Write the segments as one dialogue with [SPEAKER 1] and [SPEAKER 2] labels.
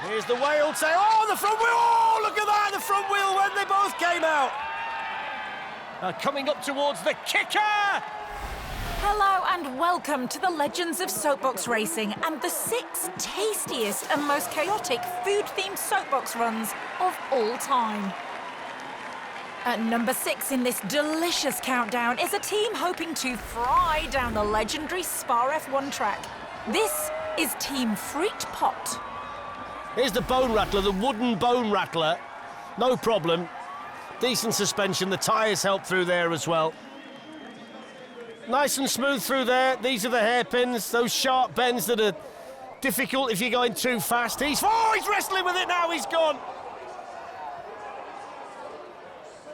[SPEAKER 1] Here's the whale tail. Oh, the front wheel. Oh, look at that, the front wheel when they both came out. Coming up towards the kicker.
[SPEAKER 2] Hello and welcome to the Legends of Soapbox Racing and the 6 tastiest and most chaotic food-themed soapbox runs of all time. At number 6 in this delicious countdown is a team hoping to fry down the legendary Spa F1 track. This is Team Frite Pot.
[SPEAKER 1] Here's the bone rattler, the wooden bone rattler. No problem. Decent suspension, the tyres help through there as well. Nice and smooth through there. These are the hairpins, those sharp bends that are difficult if you're going too fast. He's wrestling with it now, he's gone.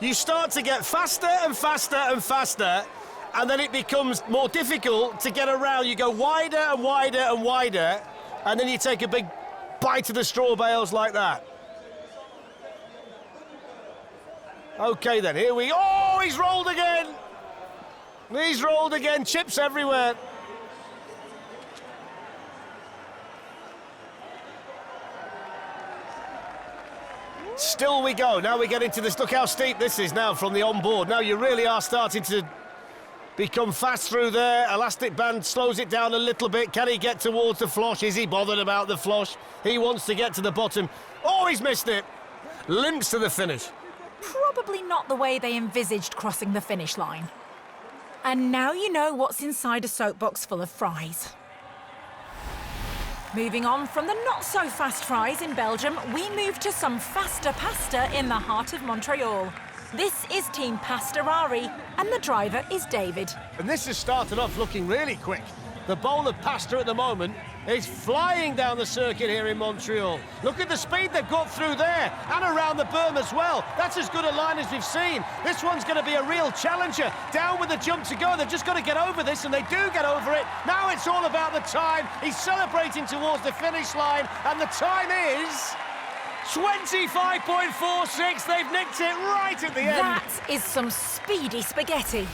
[SPEAKER 1] You start to get faster and faster and faster, and then it becomes more difficult to get around. You go wider and wider and wider, and then you take a big bite of the straw bales like that. Okay then, here we go. Oh, he's rolled again. He's rolled again, chips everywhere. Still we go. Now we get into this. Look how steep this is now from the onboard. Now you really are starting to become fast through there. Elastic band slows it down a little bit. Can he get towards the flosh? Is he bothered about the flosh? He wants to get to the bottom. Oh, he's missed it. Limps to the finish.
[SPEAKER 2] Probably not the way they envisaged crossing the finish line. And now you know what's inside a soapbox full of fries. Moving on from the not-so-fast fries in Belgium, we move to some faster pasta in the heart of Montreal. This is Team PASTA-ARRI, and the driver is David.
[SPEAKER 1] And this has started off looking really quick. The bowl of pasta at the moment is flying down the circuit here in Montreal. Look at the speed they've got through there and around the berm as well. That's as good a line as we've seen. This one's going to be a real challenger. Down with the jump to go. They've just got to get over this, and they do get over it. Now it's all about the time. He's celebrating towards the finish line, and the time is 25.46. They've nicked it right at the end.
[SPEAKER 2] That is some speedy spaghetti.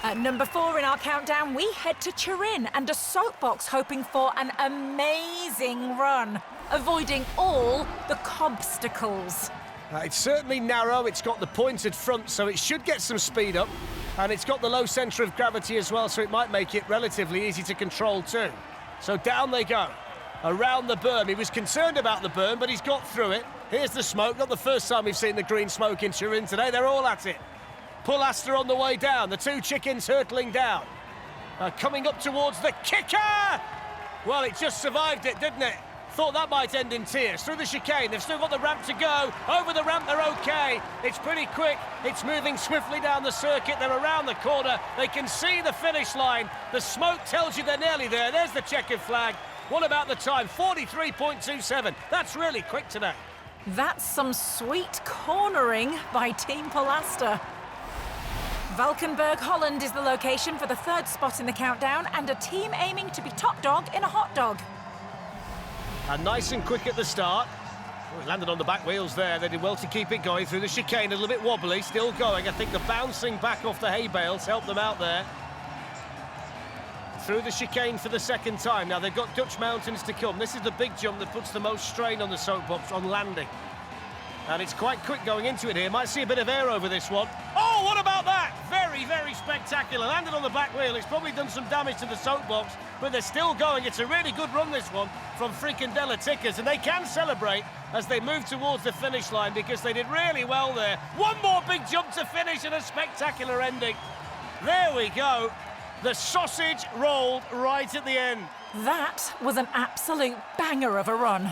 [SPEAKER 2] At number 4 in our countdown, we head to Turin and a soapbox hoping for an amazing run, avoiding all the cobstacles.
[SPEAKER 1] It's certainly narrow, it's got the pointed front, so it should get some speed up, and it's got the low centre of gravity as well, so it might make it relatively easy to control too. So down they go, around the berm. He was concerned about the berm, but he's got through it. Here's the smoke, not the first time we've seen the green smoke in Turin today, they're all at it. PULASTA on the way down, the 2 chickens hurtling down. Coming up towards the kicker! Well, it just survived it, didn't it? Thought that might end in tears. Through the chicane, they've still got the ramp to go. Over the ramp, they're okay. It's pretty quick. It's moving swiftly down the circuit. They're around the corner. They can see the finish line. The smoke tells you they're nearly there. There's the checkered flag. What about the time? 43.27. That's really quick today.
[SPEAKER 2] That's some sweet cornering by Team PULASTA. Valkenburg, Holland is the location for the 3rd spot in the countdown, and a team aiming to be top dog in a hot dog.
[SPEAKER 1] And nice and quick at the start. Oh, he landed on the back wheels there. They did well to keep it going through the chicane. A little bit wobbly, still going. I think the bouncing back off the hay bales helped them out there. Through the chicane for the 2nd time. Now, they've got Dutch mountains to come. This is the big jump that puts the most strain on the soapbox on landing. And it's quite quick going into it here. Might see a bit of air over this one. Oh, what about that? Very, very spectacular. Landed on the back wheel. It's probably done some damage to the soapbox, but they're still going. It's a really good run, this one, from FRIKAN-DELLE-TIKKERS, and they can celebrate as they move towards the finish line because they did really well there. One more big jump to finish and a spectacular ending. There we go. The sausage rolled right at the end.
[SPEAKER 2] That was an absolute banger of a run.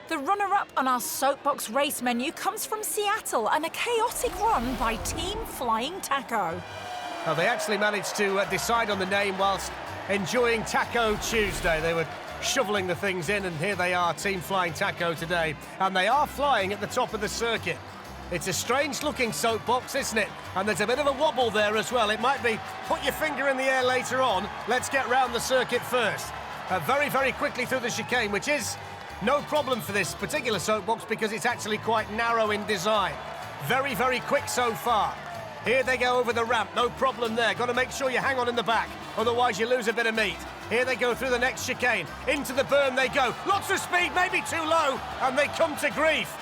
[SPEAKER 2] The runner-up on our soapbox race menu comes from Seattle and a chaotic run by Team Flying Taco.
[SPEAKER 1] Now, they actually managed to decide on the name whilst enjoying Taco Tuesday. They were shoveling the things in, and here they are, Team Flying Taco today. And they are flying at the top of the circuit. It's a strange-looking soapbox, isn't it? And there's a bit of a wobble there as well. It might be put your finger in the air later on. Let's get round the circuit first. Very, very quickly through the chicane, which is no problem for this particular soapbox because it's actually quite narrow in design. Very, very quick so far. Here they go over the ramp, no problem there. Got to make sure you hang on in the back, otherwise you lose a bit of meat. Here they go through the next chicane. Into the berm they go. Lots of speed, maybe too low, and they come to grief.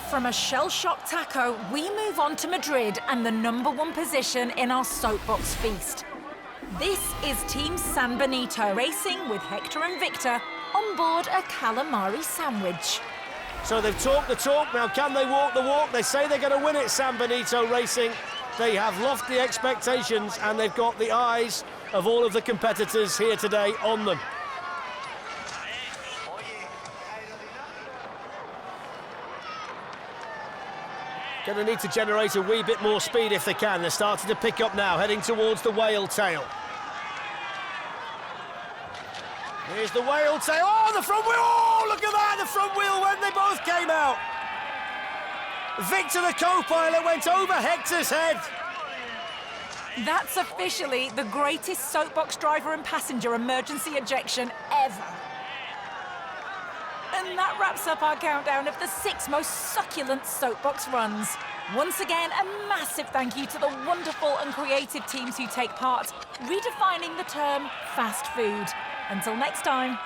[SPEAKER 2] From a shell-shocked taco, we move on to Madrid and the #1 position in our soapbox feast. This is Team San Benito racing with Hector and Victor on board a calamari sandwich.
[SPEAKER 1] So they've talked the talk, now can they walk the walk? They say they're going to win it, San Benito Racing. They have lofty expectations and they've got the eyes of all of the competitors here today on them. Going to need to generate a wee bit more speed if they can. They're starting to pick up now, heading towards the whale tail. Here's the whale tail. Oh, the front wheel! Oh, look at that, the front wheel when they both came out. Victor, the co-pilot, went over Hector's head.
[SPEAKER 2] That's officially the greatest soapbox driver and passenger emergency ejection ever. And that wraps up our countdown of the 6 most succulent soapbox runs. Once again, a massive thank you to the wonderful and creative teams who take part, redefining the term fast food. Until next time.